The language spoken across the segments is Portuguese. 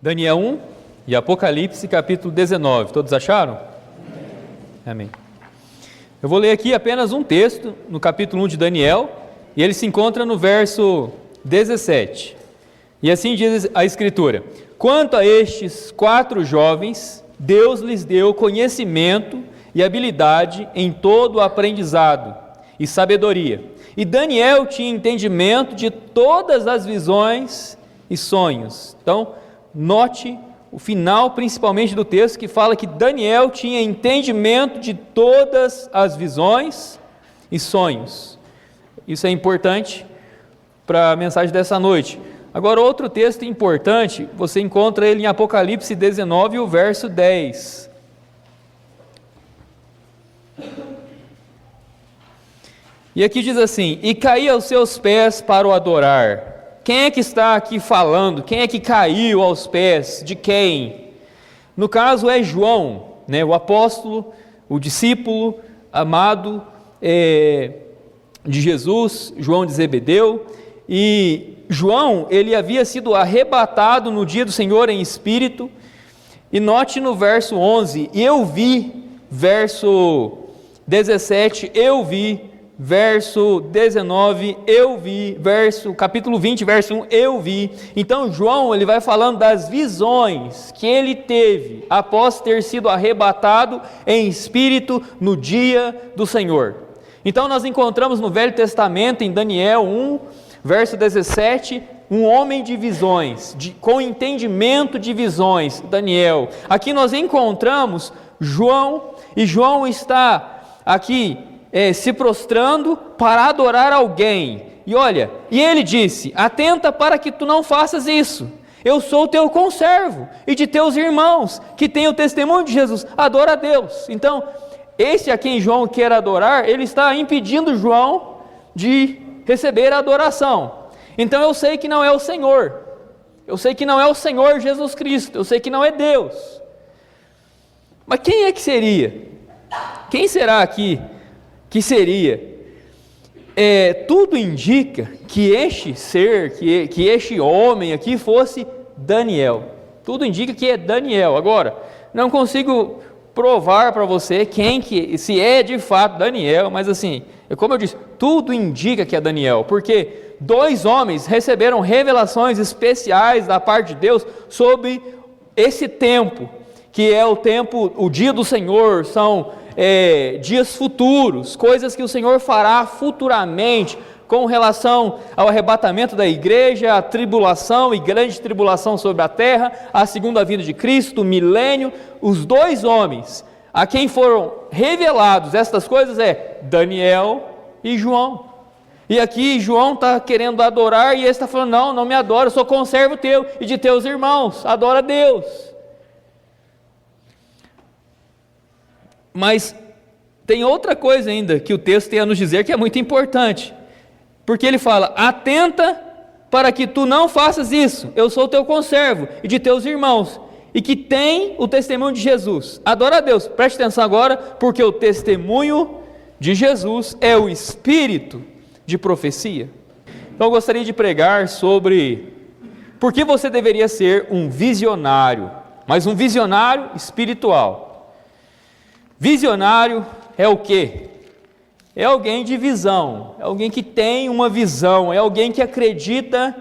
Daniel 1 e Apocalipse capítulo 19. Todos acharam? Amém. Eu vou ler aqui apenas um texto no capítulo 1 de Daniel, e ele se encontra no verso 17. E assim diz a Escritura: quanto a estes 4 jovens, Deus lhes deu conhecimento e habilidade em todo o aprendizado e sabedoria. E Daniel tinha entendimento de todas as visões e sonhos. Então, note o final principalmente do texto, que fala que Daniel tinha entendimento de todas as visões e sonhos. Isso é importante para a mensagem dessa noite. Agora, outro texto importante, você encontra ele em Apocalipse 19, o verso 10. E aqui diz assim: e caí aos seus pés para o adorar. Quem é que está aqui falando? Quem é que caiu aos pés de quem? No caso é João, o apóstolo, o discípulo amado de Jesus, João de Zebedeu. E João, ele havia sido arrebatado no dia do Senhor em espírito. E note no verso 11, eu vi, verso 17, eu vi, verso 19, eu vi, capítulo 20, verso 1, eu vi. Então João, ele vai falando das visões que ele teve após ter sido arrebatado em espírito no dia do Senhor. Então nós encontramos no Velho Testamento, em Daniel 1, verso 17, um homem de visões, com entendimento de visões, Daniel. Aqui nós encontramos João, e João está aqui se prostrando para adorar alguém. E olha, e ele disse: atenta para que tu não faças isso. Eu sou teu conservo e de teus irmãos que têm o testemunho de Jesus. Adora a Deus. Então, esse a quem João quer adorar, ele está impedindo João de receber a adoração. Então eu sei que não é o Senhor. Eu sei que não é o Senhor Jesus Cristo. Eu sei que não é Deus. Mas quem é que seria? Quem será aqui que seria? Tudo indica que este ser, que este homem aqui fosse Daniel. Tudo indica que é Daniel. Agora, não consigo provar para você se é de fato Daniel, mas assim, como eu disse, tudo indica que é Daniel, porque 2 homens receberam revelações especiais da parte de Deus sobre esse tempo, que é o dia do Senhor, são dias futuros, coisas que o Senhor fará futuramente, com relação ao arrebatamento da igreja, a tribulação e grande tribulação sobre a terra, a segunda vinda de Cristo, o milênio. Os 2 homens a quem foram revelados estas coisas é Daniel e João. E aqui João está querendo adorar, e ele está falando: não me adora, eu sou conservo teu e de teus irmãos, adora a Deus. Mas tem outra coisa ainda que o texto tem a nos dizer, que é muito importante, porque ele fala: atenta para que tu não faças isso, eu sou teu conservo e de teus irmãos, e que tem o testemunho de Jesus. Adora a Deus. Preste atenção agora, porque o testemunho de Jesus é o espírito de profecia. Então eu gostaria de pregar sobre por que você deveria ser um visionário, mas um visionário espiritual. Visionário é o quê? É alguém de visão, é alguém que tem uma visão, é alguém que acredita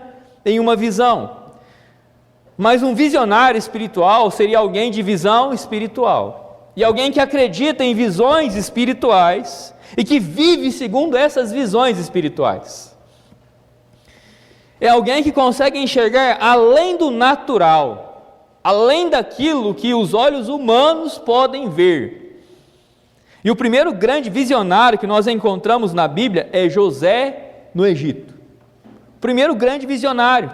em uma visão. Mas um visionário espiritual seria alguém de visão espiritual, e alguém que acredita em visões espirituais e que vive segundo essas visões espirituais. É alguém que consegue enxergar além do natural, além daquilo que os olhos humanos podem ver. E o primeiro grande visionário que nós encontramos na Bíblia é José no Egito. O primeiro grande visionário.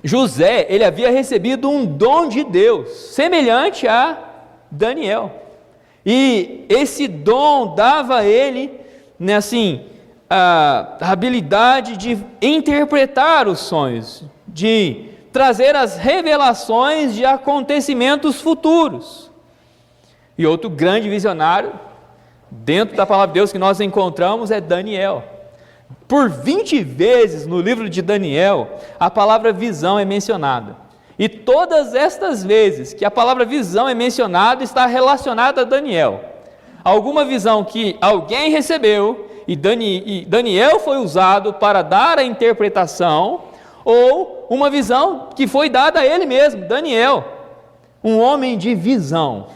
José, ele havia recebido um dom de Deus, semelhante a Daniel. E esse dom dava a ele, a habilidade de interpretar os sonhos, de trazer as revelações de acontecimentos futuros. E outro grande visionário, dentro da palavra de Deus, que nós encontramos é Daniel. Por 20 vezes no livro de Daniel, a palavra visão é mencionada. E todas estas vezes que a palavra visão é mencionada, está relacionada a Daniel. Alguma visão que alguém recebeu e Daniel foi usado para dar a interpretação, ou uma visão que foi dada a ele mesmo, Daniel, um homem de visão,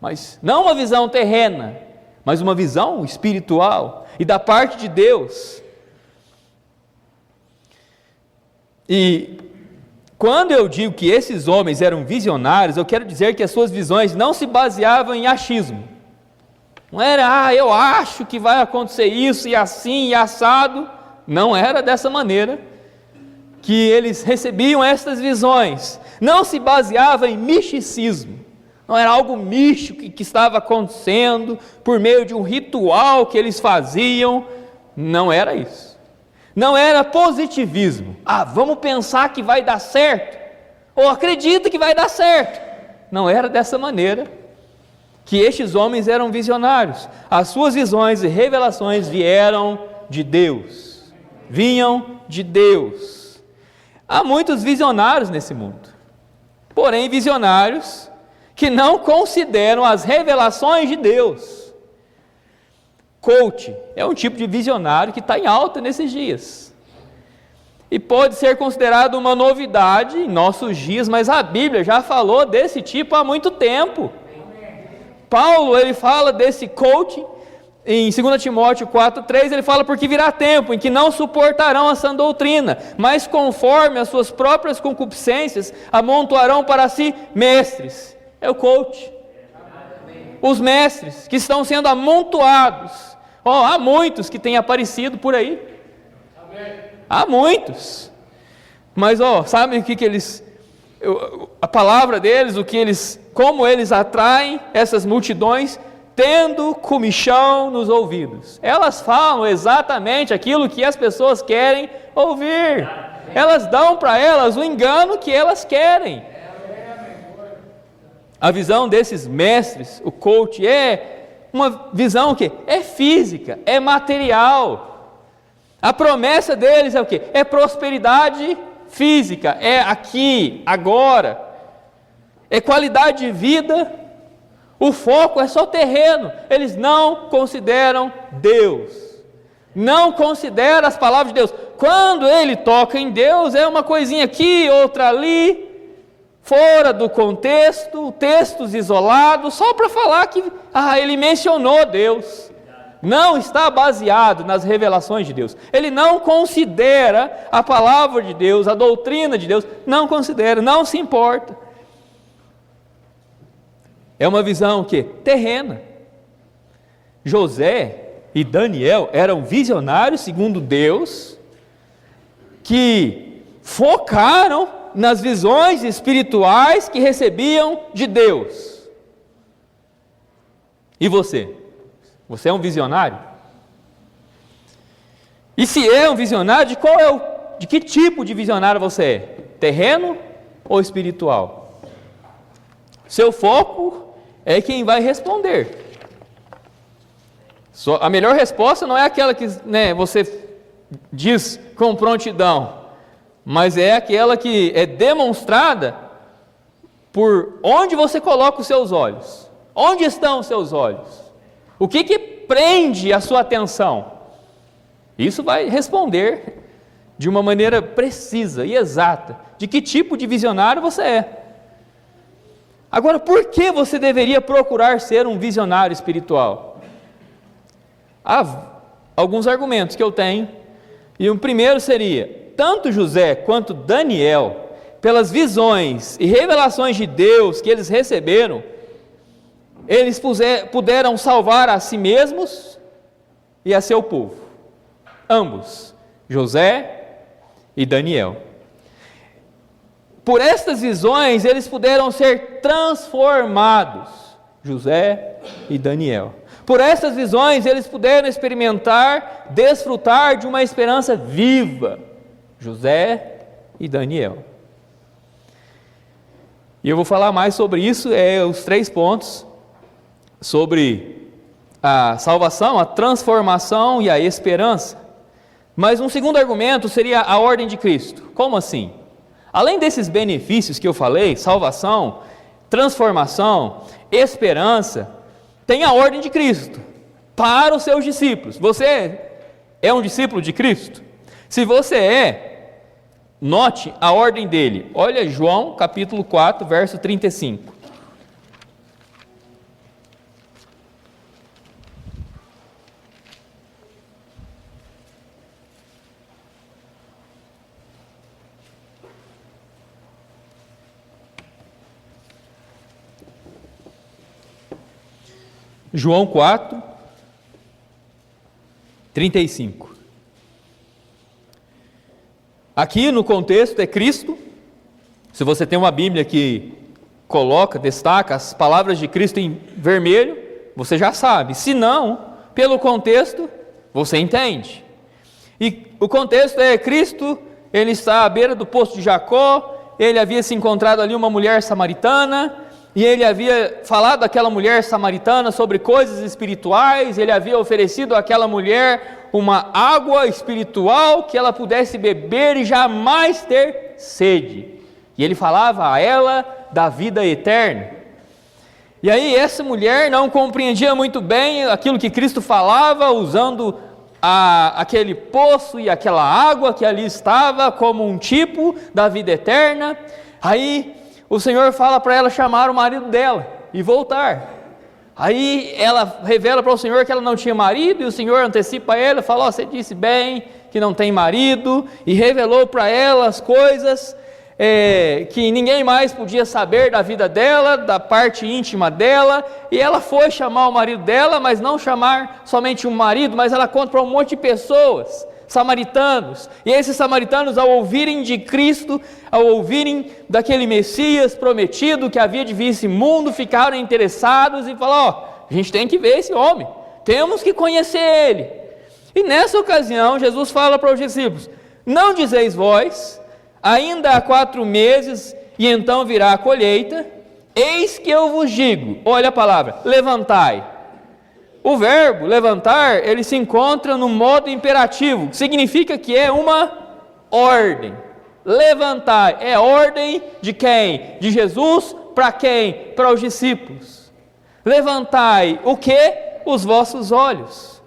mas não uma visão terrena, mas uma visão espiritual e da parte de Deus. E quando eu digo que esses homens eram visionários, eu quero dizer que as suas visões não se baseavam em achismo. Não era, eu acho que vai acontecer isso e assim e assado. Não era dessa maneira que eles recebiam estas visões. Não se baseava em misticismo. Não era algo místico que estava acontecendo por meio de um ritual que eles faziam. Não era isso. Não era positivismo. Vamos pensar que vai dar certo. Ou acredita que vai dar certo. Não era dessa maneira que estes homens eram visionários. As suas visões e revelações vieram de Deus. Vinham de Deus. Há muitos visionários nesse mundo. Porém, visionários que não consideram as revelações de Deus. Coach é um tipo de visionário que está em alta nesses dias. E pode ser considerado uma novidade em nossos dias, mas a Bíblia já falou desse tipo há muito tempo. Paulo, ele fala desse coaching em 2 Timóteo 4,3, ele fala: porque virá tempo em que não suportarão a sã doutrina, mas conforme as suas próprias concupiscências, amontoarão para si mestres. É o coach. Os mestres que estão sendo amontoados. Há muitos que têm aparecido por aí. Há muitos. Mas sabe o que eles... a palavra deles, como eles atraem essas multidões, tendo comichão nos ouvidos. Elas falam exatamente aquilo que as pessoas querem ouvir. Elas dão para elas o engano que elas querem. A visão desses mestres, o coach, é uma visão que é física, é material. A promessa deles é o quê? É prosperidade física, é aqui, agora, é qualidade de vida. O foco é só terreno. Eles não consideram Deus, não consideram as palavras de Deus. Quando ele toca em Deus, é uma coisinha aqui, outra ali, fora do contexto, textos isolados, só para falar que ele mencionou Deus. Não está baseado nas revelações de Deus. Ele não considera a palavra de Deus, a doutrina de Deus, não considera, não se importa. É uma visão que terrena. José e Daniel eram visionários segundo Deus, que focaram nas visões espirituais que recebiam de Deus. E você? Você é um visionário? E se é um visionário, de que tipo de visionário você é? Terreno ou espiritual? Seu foco é quem vai responder. A melhor resposta não é aquela que você diz com prontidão, mas é aquela que é demonstrada por onde você coloca os seus olhos. Onde estão os seus olhos? O que prende a sua atenção? Isso vai responder de uma maneira precisa e exata de que tipo de visionário você é. Agora, por que você deveria procurar ser um visionário espiritual? Há alguns argumentos que eu tenho, e o primeiro seria: tanto José quanto Daniel, pelas visões e revelações de Deus que eles receberam, eles puderam salvar a si mesmos e a seu povo. Ambos, José e Daniel. Por estas visões, eles puderam ser transformados, José e Daniel. Por estas visões, eles puderam experimentar, desfrutar de uma esperança viva, José e Daniel. E eu vou falar mais sobre isso, os 3 pontos, sobre a salvação, a transformação e a esperança. Mas um segundo argumento seria a ordem de Cristo. Como assim? Além desses benefícios que eu falei, salvação, transformação, esperança, tem a ordem de Cristo para os seus discípulos. Você é um discípulo de Cristo? Se você é, note a ordem dele. Olha João capítulo 4, verso 35. João 4, 35. Aqui no contexto é Cristo. Se você tem uma Bíblia que coloca, destaca as palavras de Cristo em vermelho, você já sabe. Se não, pelo contexto, você entende. E o contexto é Cristo, ele está à beira do poço de Jacó, ele havia se encontrado ali uma mulher samaritana, e ele havia falado àquela mulher samaritana sobre coisas espirituais, ele havia oferecido àquela mulher uma água espiritual que ela pudesse beber e jamais ter sede. E ele falava a ela da vida eterna. E aí essa mulher não compreendia muito bem aquilo que Cristo falava, usando aquele poço e aquela água que ali estava como um tipo da vida eterna. Aí o Senhor fala para ela chamar o marido dela e voltar. Aí ela revela para o Senhor que ela não tinha marido, e o Senhor antecipa ela, fala: você disse bem que não tem marido, e revelou para ela as coisas que ninguém mais podia saber da vida dela, da parte íntima dela, e ela foi chamar o marido dela, mas não chamar somente um marido, mas ela conta para um monte de pessoas, samaritanos, e esses samaritanos, ao ouvirem de Cristo, ao ouvirem daquele Messias prometido que havia de vir esse mundo, ficaram interessados e falaram: a gente tem que ver esse homem, temos que conhecer ele. E nessa ocasião Jesus fala para os discípulos: não dizeis vós, ainda há 4 meses e então virá a colheita, eis que eu vos digo, olha a palavra, levantai. O verbo levantar, ele se encontra no modo imperativo, que significa que é uma ordem. Levantai, é ordem de quem? De Jesus para quem? Para os discípulos. Levantai o que? Os vossos olhos.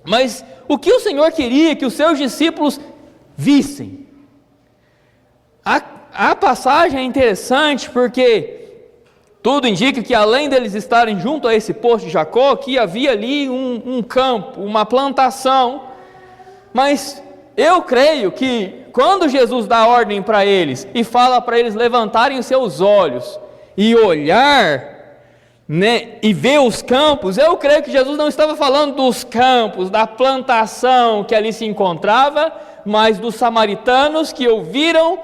Mas o que o Senhor queria que os seus discípulos vissem? A passagem é interessante porque tudo indica que além deles estarem junto a esse poço de Jacó, que havia ali um campo, uma plantação. Mas eu creio que quando Jesus dá ordem para eles e fala para eles levantarem os seus olhos e olhar, e ver os campos, eu creio que Jesus não estava falando dos campos, da plantação que ali se encontrava, mas dos samaritanos que ouviram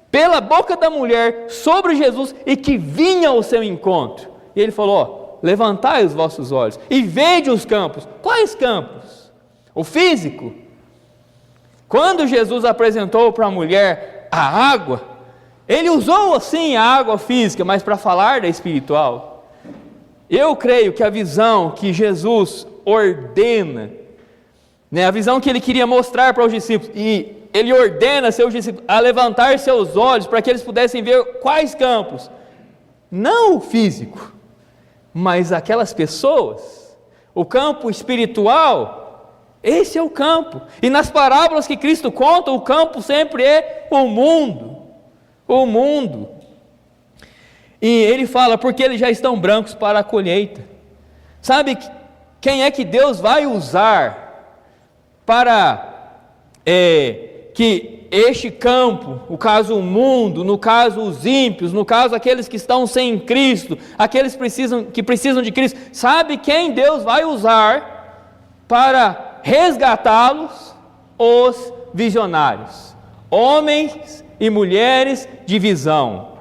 pela boca da mulher sobre Jesus e que vinha ao seu encontro. E ele falou: levantai os vossos olhos e vede os campos. Quais campos? O físico. Quando Jesus apresentou para a mulher a água, ele usou assim a água física, mas para falar da espiritual. Eu creio que a visão que Jesus ordena, a visão que ele queria mostrar para os discípulos, e ele ordena seus discípulos a levantar seus olhos para que eles pudessem ver quais campos, não o físico, mas aquelas pessoas, o campo espiritual. Esse é o campo, e nas parábolas que Cristo conta, o campo sempre é o mundo, e ele fala, porque eles já estão brancos para a colheita. Sabe quem é que Deus vai usar para que este campo, no caso o mundo, no caso os ímpios, no caso aqueles que estão sem Cristo, aqueles que precisam de Cristo, sabe quem Deus vai usar para resgatá-los? Os visionários, homens e mulheres de visão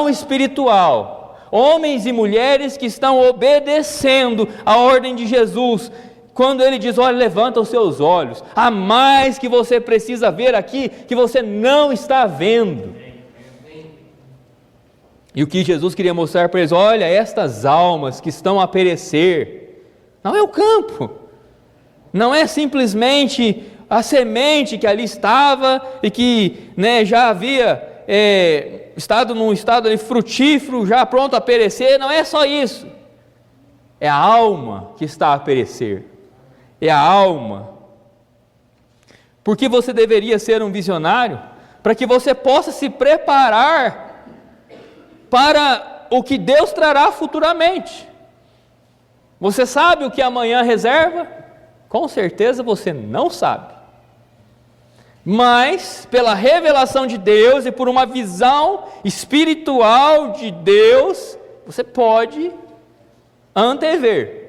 espiritual, homens e mulheres que estão obedecendo a ordem de Jesus. Quando ele diz: olha, levanta os seus olhos, há mais que você precisa ver aqui, que você não está vendo. E o que Jesus queria mostrar para eles: olha, estas almas que estão a perecer, não é o campo, Não é simplesmente a semente que ali estava e que, né, já havia estado num estado ali frutífero, já pronto a perecer. Não é só isso. É a alma que está a perecer. É a alma. Porque você deveria ser um visionário? Para que você possa se preparar para o que Deus trará futuramente. Você sabe o que amanhã reserva? Com certeza você não sabe. Mas, pela revelação de Deus e por uma visão espiritual de Deus, você pode antever.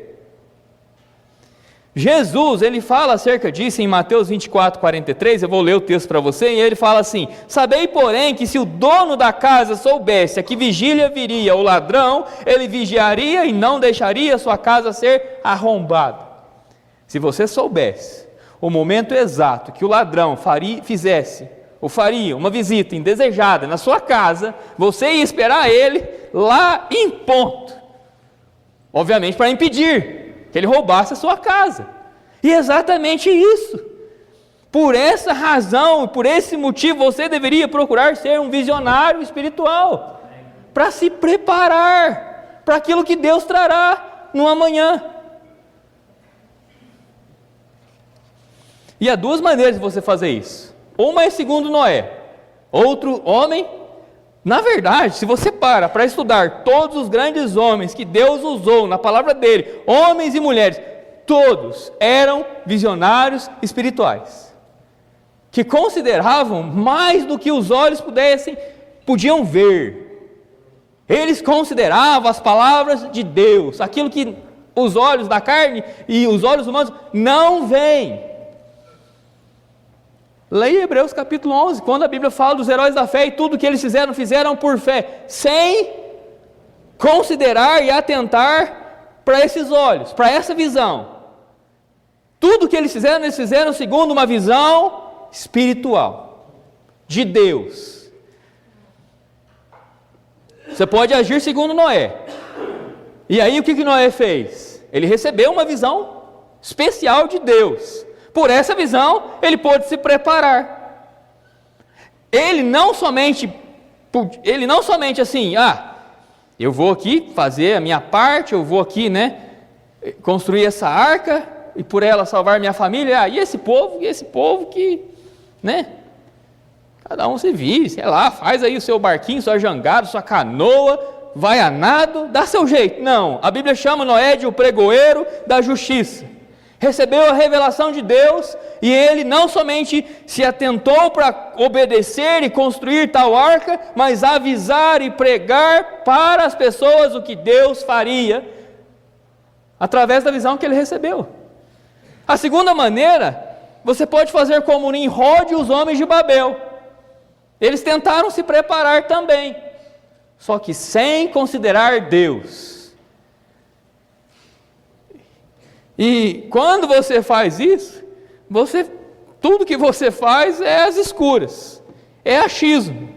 Jesus, ele fala acerca disso em Mateus 24, 43, eu vou ler o texto para você, e ele fala assim: sabei, porém, que se o dono da casa soubesse a que vigília viria o ladrão, ele vigiaria e não deixaria sua casa ser arrombada. Se você soubesse o momento exato que o ladrão faria uma visita indesejada na sua casa, você ia esperar ele lá em ponto, obviamente para impedir que ele roubasse a sua casa. E exatamente isso. Por essa razão, por esse motivo, você deveria procurar ser um visionário espiritual, para se preparar para aquilo que Deus trará no amanhã. E há duas maneiras de você fazer isso. Uma é segundo Noé, outro homem. Na verdade, se você para estudar todos os grandes homens que Deus usou na palavra dele, homens e mulheres, todos eram visionários espirituais, que consideravam mais do que os olhos podiam ver. Eles consideravam as palavras de Deus, aquilo que os olhos da carne e os olhos humanos não veem. Leia Hebreus capítulo 11, quando a Bíblia fala dos heróis da fé e tudo que eles fizeram por fé, sem considerar e atentar para esses olhos, para essa visão. Tudo que eles fizeram segundo uma visão espiritual, de Deus. Você pode agir segundo Noé. E aí o que Noé fez? Ele recebeu uma visão especial de Deus. Por essa visão, ele pôde se preparar. Ele não somente assim, eu vou aqui fazer a minha parte, eu vou aqui, construir essa arca, e por ela salvar minha família, e esse povo que, cada um se vire, sei lá, faz aí o seu barquinho, sua jangada, sua canoa, vai a nado, dá seu jeito. Não, a Bíblia chama Noé de o pregoeiro da justiça. Recebeu a revelação de Deus, e ele não somente se atentou para obedecer e construir tal arca, mas avisar e pregar para as pessoas o que Deus faria, através da visão que ele recebeu. A segunda maneira, você pode fazer como Nimrod e os homens de Babel. Eles tentaram se preparar também, só que sem considerar Deus. E quando você faz isso, tudo que você faz é às escuras, é achismo.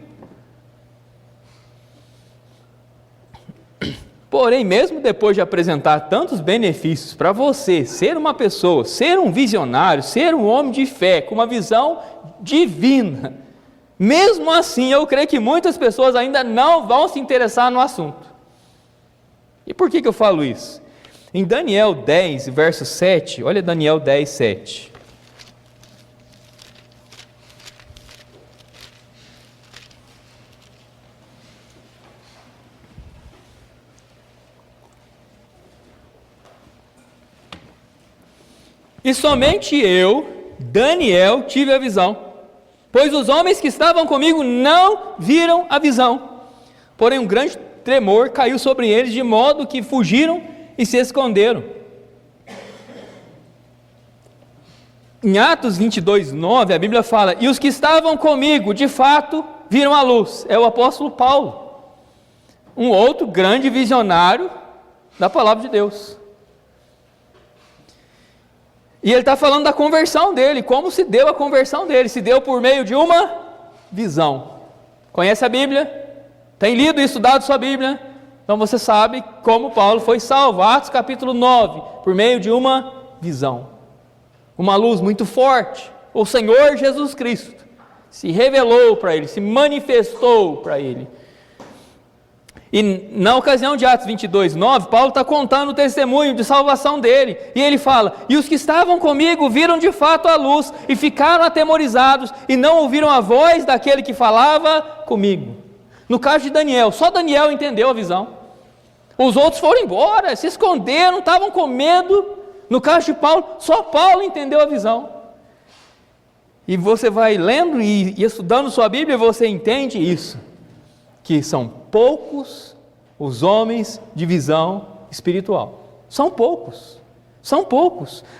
Porém, mesmo depois de apresentar tantos benefícios para você ser uma pessoa, ser um visionário, ser um homem de fé, com uma visão divina, mesmo assim eu creio que muitas pessoas ainda não vão se interessar no assunto. E por que eu falo isso? Em Daniel 10, verso 7, olha Daniel 10, 7. E somente eu, Daniel, tive a visão, pois os homens que estavam comigo não viram a visão. Porém um grande tremor caiu sobre eles, de modo que fugiram e se esconderam. Em Atos 22, 9, a Bíblia fala: e os que estavam comigo, de fato, viram a luz. É o apóstolo Paulo, um outro grande visionário da palavra de Deus. E ele está falando da conversão dele, como se deu a conversão dele. Se deu por meio de uma visão. Conhece a Bíblia? Tem lido e estudado sua Bíblia? Então você sabe como Paulo foi salvo. Atos capítulo 9, por meio de uma visão. uma luz muito forte. O Senhor Jesus Cristo se revelou para ele, se manifestou para ele. E na ocasião de Atos 22:9, Paulo está contando o testemunho de salvação dele, e ele fala: e os que estavam comigo viram de fato a luz, e ficaram atemorizados, e não ouviram a voz daquele que falava comigo. No caso de Daniel, só Daniel entendeu a visão, os outros foram embora, se esconderam, estavam com medo. No caso de Paulo, só Paulo entendeu a visão. E você vai lendo e estudando sua Bíblia, e você entende isso, que são poucos os homens de visão espiritual. São poucos.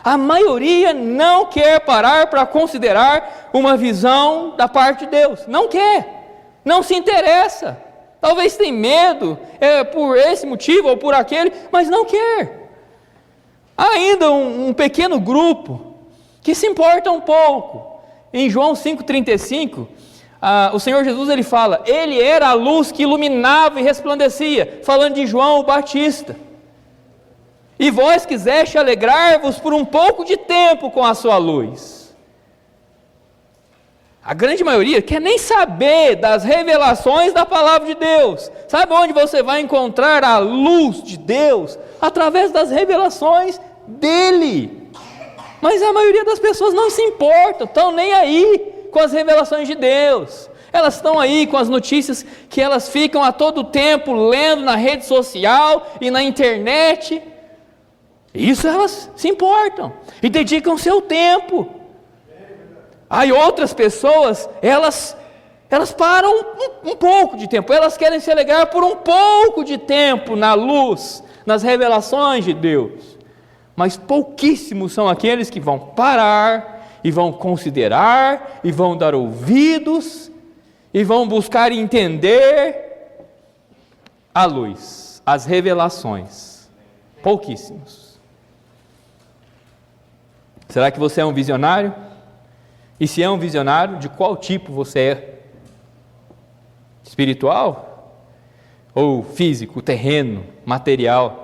A maioria não quer parar para considerar uma visão da parte de Deus. Não quer, não se interessa. Talvez tenha medo, por esse motivo ou por aquele, mas não quer. Há ainda um pequeno grupo que se importa um pouco. Em João 5,35, o Senhor Jesus ele fala: ele era a luz que iluminava e resplandecia, falando de João o Batista. E vós quiseste alegrar-vos por um pouco de tempo com a sua luz. A grande maioria quer nem saber das revelações da palavra de Deus. Sabe onde você vai encontrar a luz de Deus? Através das revelações dele. Mas a maioria das pessoas não se importam, estão nem aí com as revelações de Deus. Elas estão aí com as notícias que elas ficam a todo tempo lendo na rede social e na internet. Isso elas se importam e dedicam seu tempo. Aí outras pessoas, elas param um pouco de tempo, elas querem se alegrar por um pouco de tempo na luz, nas revelações de Deus. Mas pouquíssimos são aqueles que vão parar, e vão considerar, e vão dar ouvidos, e vão buscar entender a luz, as revelações. Pouquíssimos. Será que você é um visionário? E se é um visionário, de qual tipo você é? Espiritual? Ou físico, terreno, material?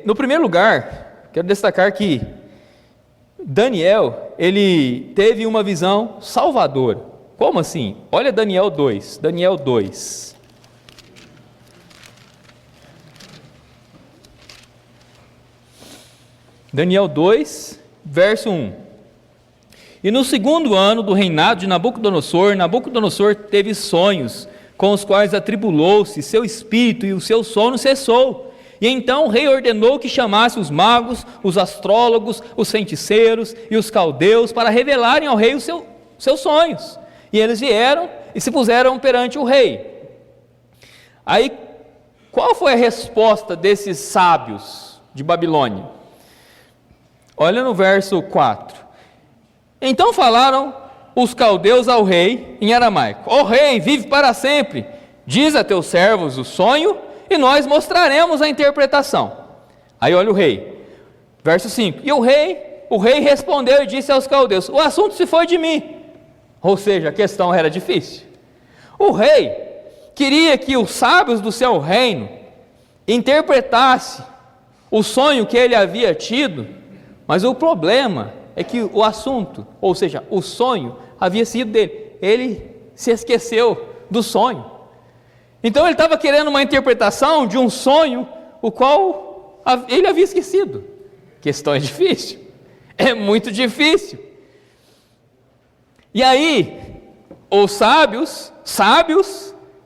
No primeiro lugar, quero destacar que Daniel, ele teve uma visão salvadora. Como assim? Olha Daniel 2. Daniel 2. Daniel 2, verso 1. E no segundo ano do reinado de Nabucodonosor, Nabucodonosor teve sonhos, com os quais atribulou-se seu espírito, e o seu sono cessou. E então o rei ordenou que chamasse os magos, os astrólogos, os feiticeiros e os caldeus para revelarem ao rei os seus sonhos. E eles vieram e se puseram perante o rei. Aí, qual foi a resposta desses sábios de Babilônia? Olha no verso 4. Então falaram os caldeus ao rei em aramaico: ó rei, vive para sempre, diz a teus servos o sonho, e nós mostraremos a interpretação. Aí olha o rei, verso 5. E o rei respondeu e disse aos caldeus: o assunto se foi de mim. Ou seja, a questão era difícil. O rei queria que os sábios do seu reino interpretassem o sonho que ele havia tido, mas o problema é que o assunto, ou seja, o sonho, havia sido dele. Ele se esqueceu do sonho. Então ele estava querendo uma interpretação de um sonho, o qual ele havia esquecido. Questão é difícil, é muito difícil. E aí, os sábios,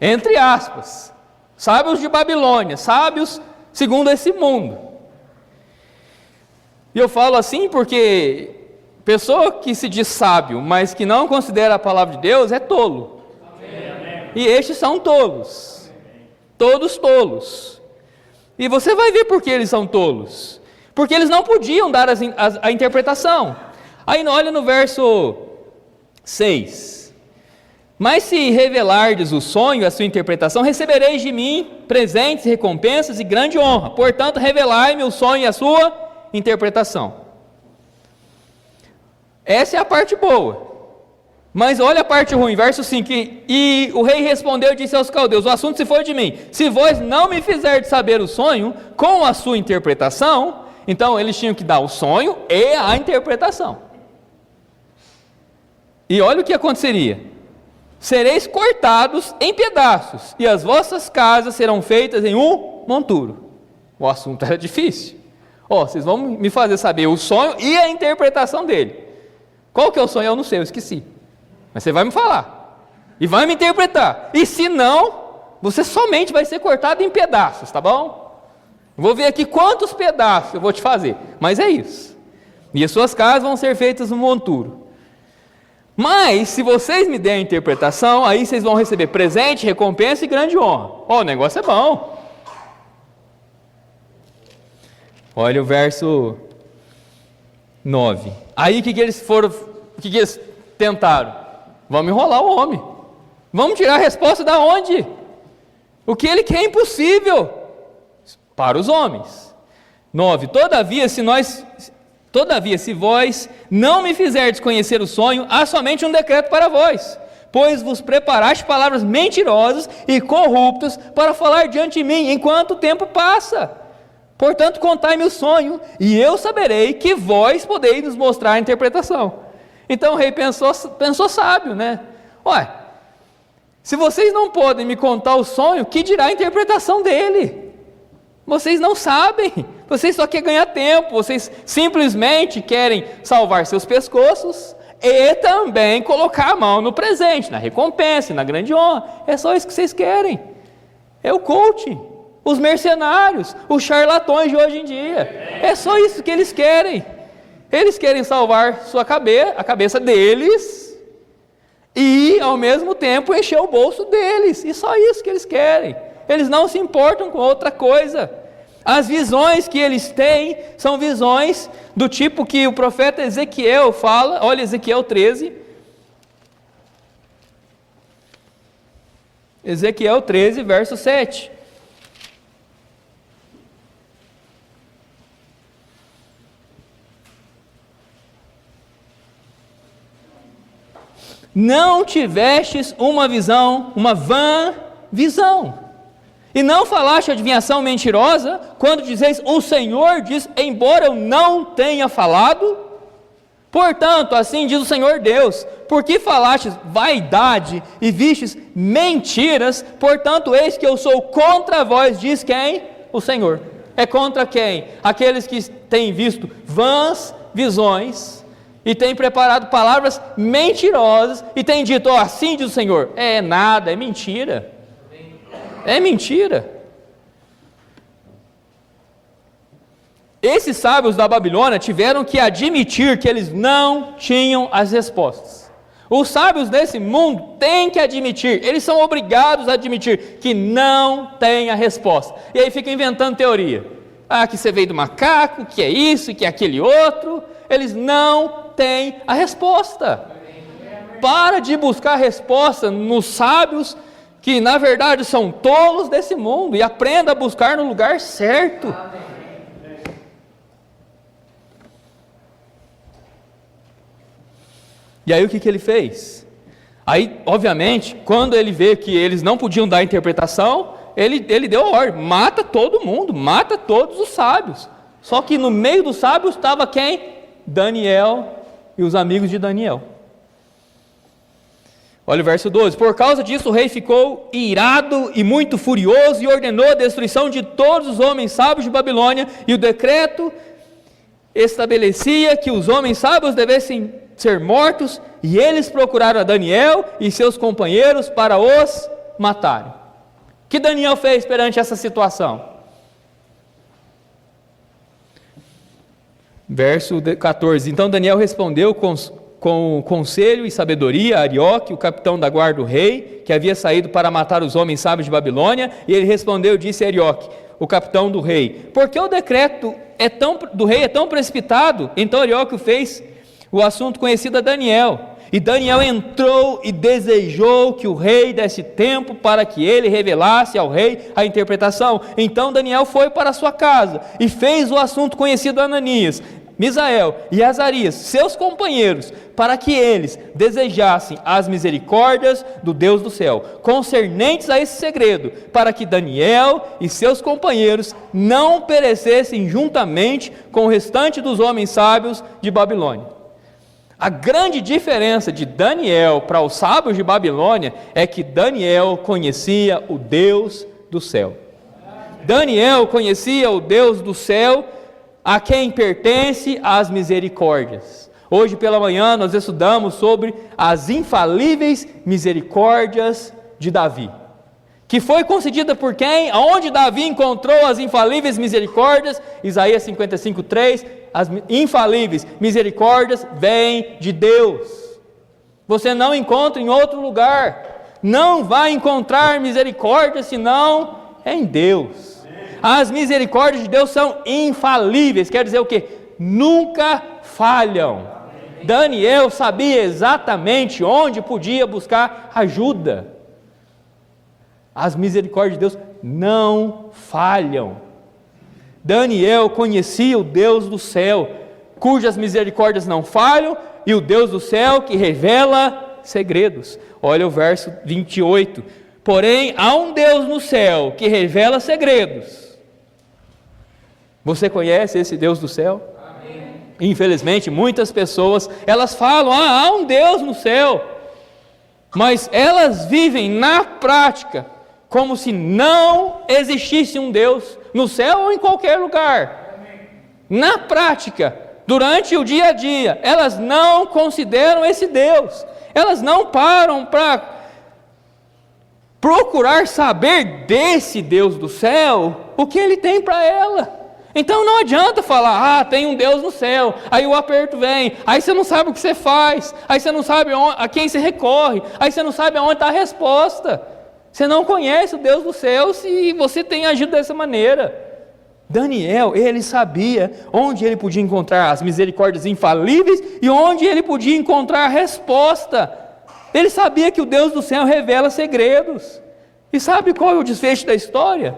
entre aspas, sábios de Babilônia, sábios segundo esse mundo. E eu falo assim porque pessoa que se diz sábio, mas que não considera a palavra de Deus, é tolo. E estes são tolos, todos tolos. E você vai ver por que eles são tolos. Porque eles não podiam dar a interpretação. Aí olha no verso 6. Mas se revelardes o sonho, a sua interpretação, recebereis de mim presentes, recompensas e grande honra. Portanto, revelai-me o sonho e a sua interpretação. Essa é a parte boa. Mas olha a parte ruim, verso 5, e o rei respondeu e disse aos caldeus: o assunto se foi de mim, se vós não me fizerdes saber o sonho, com a sua interpretação, Então eles tinham que dar o sonho e a interpretação. E olha o que aconteceria: sereis cortados em pedaços, e as vossas casas serão feitas em um monturo. O assunto era difícil. Vocês vão me fazer saber o sonho e a interpretação dele. Qual que é o sonho? Eu não sei, eu esqueci. Mas você vai me falar e vai me interpretar. E se não, você somente vai ser cortado em pedaços, tá bom? Vou ver aqui quantos pedaços eu vou te fazer, mas é isso. E as suas casas vão ser feitas no monturo. Mas se vocês me derem a interpretação, aí vocês vão receber presente, recompensa e grande honra. O negócio é bom. Olha o verso 9. Aí o que eles tentaram? Vamos enrolar o homem. Vamos tirar a resposta da onde? O que ele quer é impossível para os homens. 9. Todavia, se vós não me fizerdes conhecer o sonho, há somente um decreto para vós, pois vos preparaste palavras mentirosas e corruptas para falar diante de mim, enquanto o tempo passa. Portanto, contai-me o sonho, e eu saberei que vós podeis nos mostrar a interpretação. Então o rei pensou sábio, né? Se vocês não podem me contar o sonho, que dirá a interpretação dele? Vocês não sabem, vocês só querem ganhar tempo, vocês simplesmente querem salvar seus pescoços e também colocar a mão no presente, na recompensa, na grande honra. É só isso que vocês querem. É o coaching. Os mercenários, os charlatões de hoje em dia, é só isso que eles querem. Eles querem salvar a cabeça deles e ao mesmo tempo encher o bolso deles, e só isso que eles querem. Eles não se importam com outra coisa. As visões que eles têm são visões do tipo que o profeta Ezequiel fala. Olha Ezequiel 13. Ezequiel 13, verso 7. Não tivestes uma visão, uma vã visão, e não falaste adivinhação mentirosa, quando dizeis, o Senhor diz, embora eu não tenha falado? Portanto, assim diz o Senhor Deus, porque falastes vaidade e vistes mentiras, portanto, eis que eu sou contra vós, diz quem? O Senhor. É contra quem? Aqueles que têm visto vãs visões, e tem preparado palavras mentirosas, e tem dito, assim diz o Senhor. É nada, é mentira. É mentira. Esses sábios da Babilônia tiveram que admitir que eles não tinham as respostas. Os sábios desse mundo têm que admitir, eles são obrigados a admitir que não tem a resposta. E aí ficam inventando teoria. Que você veio do macaco, que é isso, que é aquele outro. Eles não têm a resposta. Para de buscar resposta nos sábios, que na verdade são tolos desse mundo, e aprenda a buscar no lugar certo. E aí o que ele fez? Aí, obviamente, quando ele vê que eles não podiam dar interpretação, ele deu a ordem, mata todo mundo, mata todos os sábios. Só que no meio dos sábios estava quem? Daniel e os amigos de Daniel. Olha o verso 12. Por causa disso o rei ficou irado e muito furioso, e ordenou a destruição de todos os homens sábios de Babilônia, e o decreto estabelecia que os homens sábios devessem ser mortos, e eles procuraram a Daniel e seus companheiros para os matarem. O que Daniel fez perante essa situação? Verso 14. Então Daniel respondeu com conselho e sabedoria a Arioque, o capitão da guarda do rei, que havia saído para matar os homens sábios de Babilônia, e ele respondeu e disse a Arioque, o capitão do rei, por que o decreto do rei é tão precipitado? Então Arioque fez o assunto conhecido a Daniel, e Daniel entrou e desejou que o rei desse tempo para que ele revelasse ao rei a interpretação. Então Daniel foi para a sua casa e fez o assunto conhecido a Ananias. Misael e Azarias, seus companheiros, para que eles desejassem as misericórdias do Deus do céu, concernentes a esse segredo, para que Daniel e seus companheiros não perecessem juntamente com o restante dos homens sábios de Babilônia. A grande diferença de Daniel para os sábios de Babilônia é que Daniel conhecia o Deus do céu. Daniel conhecia o Deus do céu, a quem pertence as misericórdias. Hoje pela manhã nós estudamos sobre as infalíveis misericórdias de Davi, que foi concedida por quem? Aonde Davi encontrou as infalíveis misericórdias? Isaías 55:3, as infalíveis misericórdias vêm de Deus. Você não encontra em outro lugar, não vai encontrar misericórdia senão em Deus. As misericórdias de Deus são infalíveis, quer dizer o quê? Nunca falham. Daniel sabia exatamente onde podia buscar ajuda. As misericórdias de Deus não falham. Daniel conhecia o Deus do céu, cujas misericórdias não falham, e o Deus do céu que revela segredos. Olha o verso 28. Porém, há um Deus no céu que revela segredos. Você conhece esse Deus do céu? Amém. Infelizmente, muitas pessoas, elas falam, há um Deus no céu, mas elas vivem na prática como se não existisse um Deus no céu ou em qualquer lugar. Amém. Na prática, durante o dia a dia, elas não consideram esse Deus, elas não param para procurar saber desse Deus do céu o que Ele tem para ela. Então não adianta falar, tem um Deus no céu, aí o aperto vem, aí você não sabe o que você faz, aí você não sabe a quem você recorre, aí você não sabe aonde está a resposta. Você não conhece o Deus do céu se você tem agido dessa maneira. Daniel, ele sabia onde ele podia encontrar as misericórdias infalíveis e onde ele podia encontrar a resposta. Ele sabia que o Deus do céu revela segredos. E sabe qual é o desfecho da história?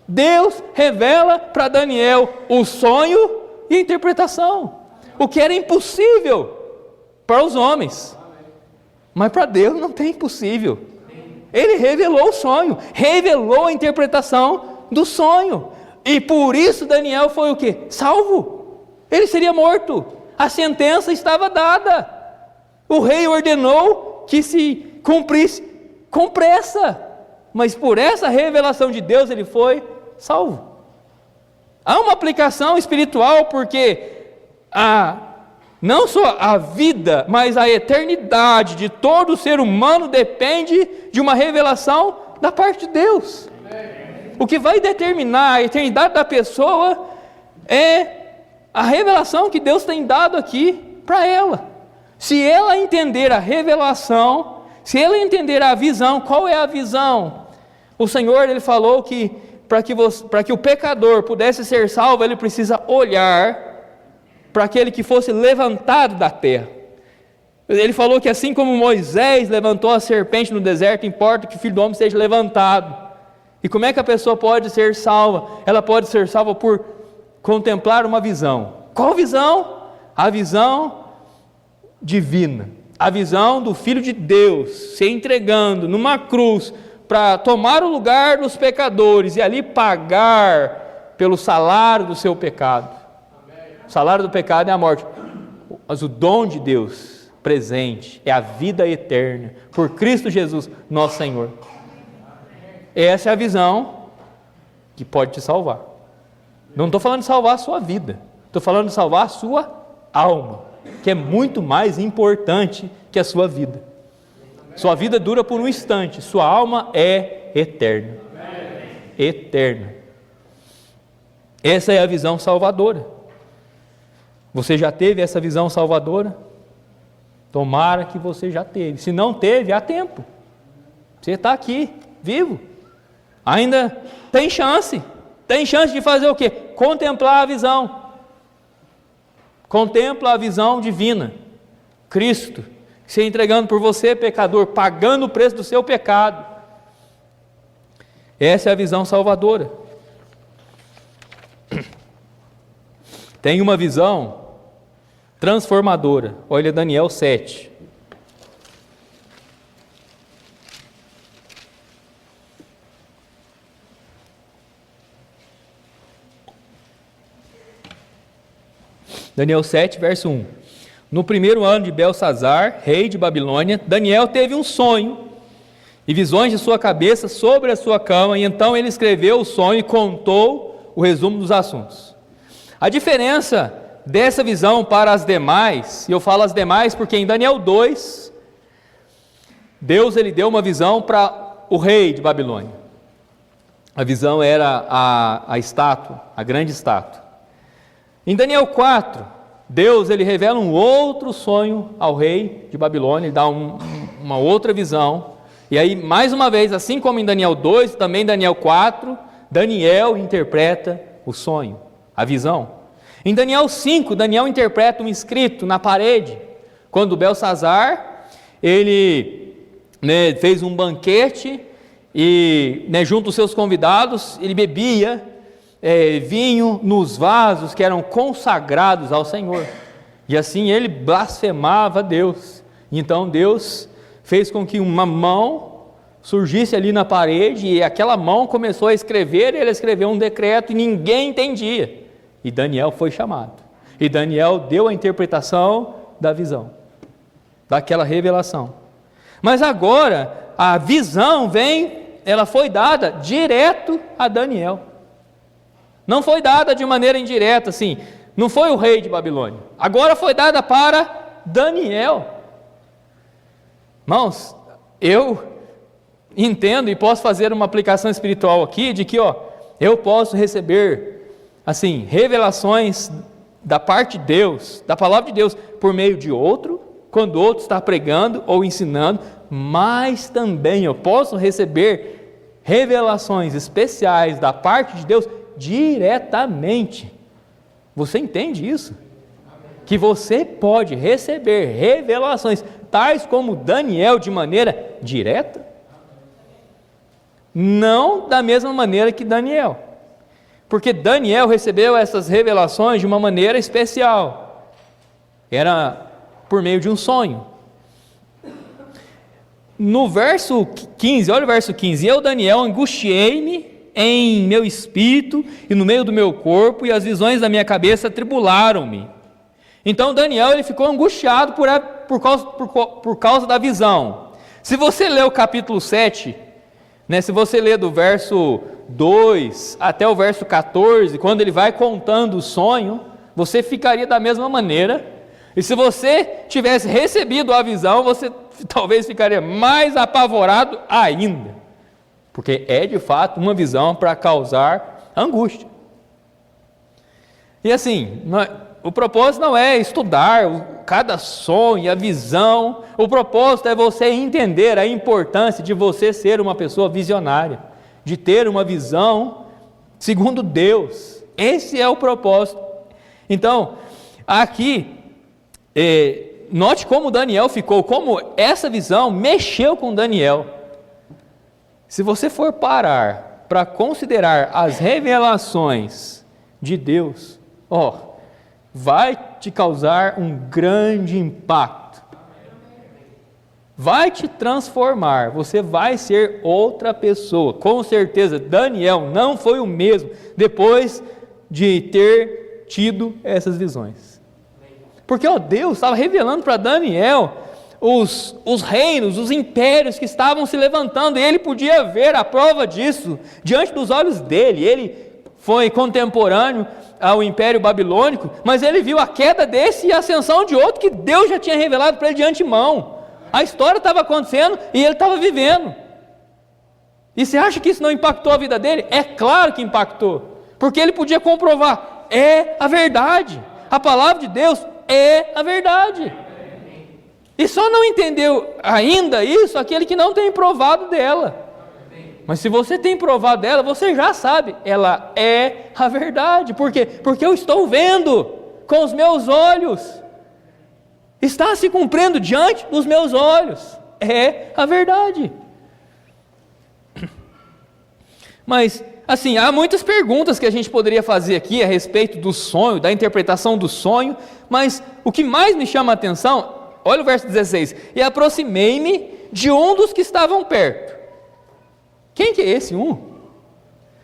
Deus revela para Daniel o sonho e a interpretação, o que era impossível para os homens, mas para Deus não tem impossível. Ele revelou o sonho, revelou a interpretação do sonho, e por isso Daniel foi o quê? Salvo. Ele seria morto, a sentença estava dada, o rei ordenou que se cumprisse com pressa, mas por essa revelação de Deus ele foi salvo. Há uma aplicação espiritual, porque não só a vida, mas a eternidade de todo ser humano depende de uma revelação da parte de Deus. O que vai determinar a eternidade da pessoa é a revelação que Deus tem dado aqui para ela. Se ela entender a revelação, se ela entender a visão, qual é a visão? O Senhor, Ele falou que para que o pecador pudesse ser salvo, ele precisa olhar para aquele que fosse levantado da terra. Ele falou que assim como Moisés levantou a serpente no deserto, importa que o Filho do Homem seja levantado. E como é que a pessoa pode ser salva? Ela pode ser salva por contemplar uma visão. Qual visão? A visão divina. A visão do Filho de Deus se entregando numa cruz para tomar o lugar dos pecadores e ali pagar pelo salário do seu pecado. O salário do pecado é a morte, mas o dom de Deus presente é a vida eterna por Cristo Jesus, nosso Senhor. Essa é a visão que pode te salvar. Não estou falando de salvar a sua vida, estou falando de salvar a sua alma, que é muito mais importante que a sua vida. Sua vida dura por um instante, sua alma é eterna. Eterna. Essa é a visão salvadora. Você já teve essa visão salvadora? Tomara que você já teve. Se não teve, há tempo. Você está aqui, vivo. Ainda tem chance. Tem chance de fazer o quê? Contemplar a visão. Contempla a visão divina. Cristo se entregando por você, pecador, pagando o preço do seu pecado. Essa é a visão salvadora. Tem uma visão transformadora. Olha Daniel 7. Daniel 7, verso 1. No primeiro ano de Belsazar, rei de Babilônia, Daniel teve um sonho e visões de sua cabeça sobre a sua cama, e então ele escreveu o sonho e contou o resumo dos assuntos. A diferença dessa visão para as demais, e eu falo as demais porque em Daniel 2, Deus ele deu uma visão para o rei de Babilônia. A visão era a estátua, a grande estátua. Em Daniel 4, Deus ele revela um outro sonho ao rei de Babilônia, ele dá uma outra visão. E aí, mais uma vez, assim como em Daniel 2, também em Daniel 4, Daniel interpreta o sonho, a visão. Em Daniel 5, Daniel interpreta um escrito na parede, quando Belsazar, ele fez um banquete e junto aos seus convidados, ele bebia vinho nos vasos que eram consagrados ao Senhor, e assim ele blasfemava Deus. Então Deus fez com que uma mão surgisse ali na parede, e aquela mão começou a escrever, e ele escreveu um decreto, e ninguém entendia, e Daniel foi chamado, e Daniel deu a interpretação da visão, daquela revelação. Mas agora, a visão ela foi dada direto a Daniel, não foi dada de maneira indireta, assim, não foi o rei de Babilônia, agora foi dada para Daniel. Irmãos, eu entendo e posso fazer uma aplicação espiritual aqui, de que eu posso receber, assim, revelações da parte de Deus, da palavra de Deus, por meio de outro, quando outro está pregando ou ensinando, mas também eu posso receber revelações especiais da parte de Deus diretamente. Você entende isso? Que você pode receber revelações tais como Daniel de maneira direta? Não da mesma maneira que Daniel, porque Daniel recebeu essas revelações de uma maneira especial, era por meio de um sonho. No verso 15, olha o verso 15: eu, Daniel, angustiei-me em meu espírito e no meio do meu corpo, e as visões da minha cabeça atribularam-me. Então Daniel ele ficou angustiado por causa da visão. Se você ler o capítulo 7, se você ler do verso 2 até o verso 14, quando ele vai contando o sonho, você ficaria da mesma maneira. E se você tivesse recebido a visão, você talvez ficaria mais apavorado ainda, porque é de fato uma visão para causar angústia. E assim, o propósito não é estudar cada sonho e a visão, o propósito é você entender a importância de você ser uma pessoa visionária, de ter uma visão segundo Deus. Esse é o propósito. Então, aqui, note como Daniel ficou, como essa visão mexeu com Daniel. Se você for parar para considerar as revelações de Deus, vai te causar um grande impacto, vai te transformar, você vai ser outra pessoa, com certeza. Daniel não foi o mesmo depois de ter tido essas visões, porque Deus estava revelando para Daniel os reinos, os impérios que estavam se levantando, e ele podia ver a prova disso diante dos olhos dele. Ele foi contemporâneo ao Império Babilônico, mas ele viu a queda desse e a ascensão de outro que Deus já tinha revelado para ele de antemão. A história estava acontecendo e ele estava vivendo. E você acha que isso não impactou a vida dele? É claro que impactou, porque ele podia comprovar, é a verdade, a palavra de Deus é a verdade. E só não entendeu ainda isso aquele que não tem provado dela. Mas se você tem provado dela, você já sabe, ela é a verdade. Por quê? Porque eu estou vendo com os meus olhos, está se cumprindo diante dos meus olhos, é a verdade. Mas, assim, há muitas perguntas que a gente poderia fazer aqui a respeito do sonho, da interpretação do sonho, mas o que mais me chama a atenção, olha o verso 16: e aproximei-me de um dos que estavam perto. Quem que é esse um?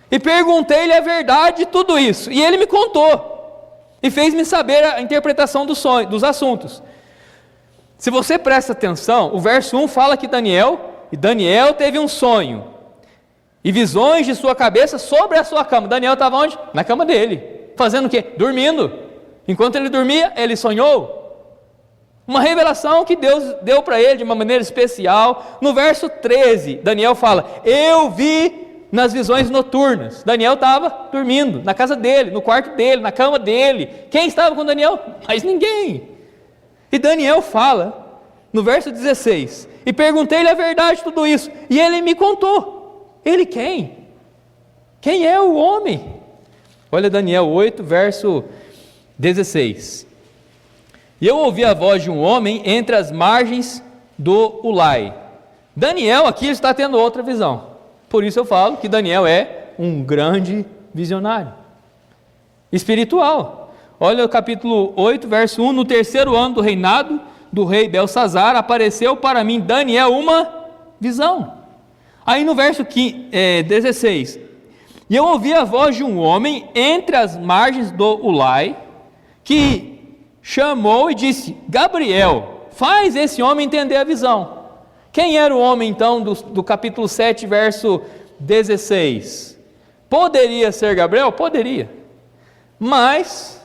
E perguntei-lhe a verdade de tudo isso, e ele me contou, e fez-me saber a interpretação do sonho, dos assuntos. Se você presta atenção, o verso 1 fala que Daniel teve um sonho, e visões de sua cabeça sobre a sua cama. Daniel estava onde? Na cama dele, fazendo o quê? Dormindo. Enquanto ele dormia, ele sonhou. Uma revelação que Deus deu para ele de uma maneira especial. No verso 13, Daniel fala: eu vi nas visões noturnas. Daniel estava dormindo, na casa dele, no quarto dele, na cama dele. Quem estava com Daniel? Mais ninguém. E Daniel fala, no verso 16: e perguntei-lhe a verdade de tudo isso, e ele me contou. Ele quem? Quem é o homem? Olha Daniel 8, verso 16: e eu ouvi a voz de um homem entre as margens do Ulai. Daniel aqui está tendo outra visão. Por isso eu falo que Daniel é um grande visionário espiritual. Olha o capítulo 8, verso 1: no terceiro ano do reinado do rei Belsazar, apareceu para mim, Daniel, uma visão. Aí no verso 16: e eu ouvi a voz de um homem entre as margens do Ulai, que chamou e disse: Gabriel, faz esse homem entender a visão. Quem era o homem então do capítulo 7, verso 16? Poderia ser Gabriel? Poderia. Mas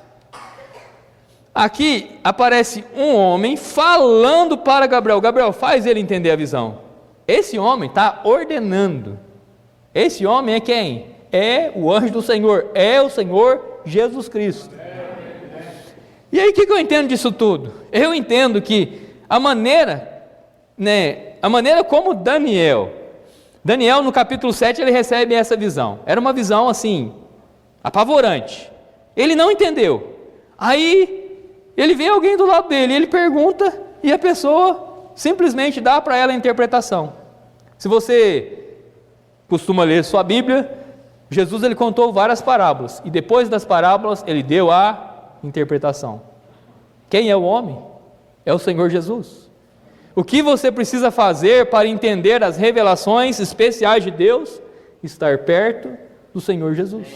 aqui aparece um homem falando para Gabriel: Gabriel, faz ele entender a visão. Esse homem está ordenando. Esse homem é quem? É o anjo do Senhor, é o Senhor Jesus Cristo. E aí o que eu entendo disso tudo? Eu entendo que a maneira como Daniel no capítulo 7 ele recebe essa visão. Era uma visão assim, apavorante. Ele não entendeu. Aí ele vê alguém do lado dele, ele pergunta e a pessoa simplesmente dá para ela a interpretação. Se você costuma ler sua Bíblia, Jesus ele contou várias parábolas, e depois das parábolas ele deu a interpretação. Quem é o homem? É o Senhor Jesus. O que você precisa fazer para entender as revelações especiais de Deus? Estar perto do Senhor Jesus.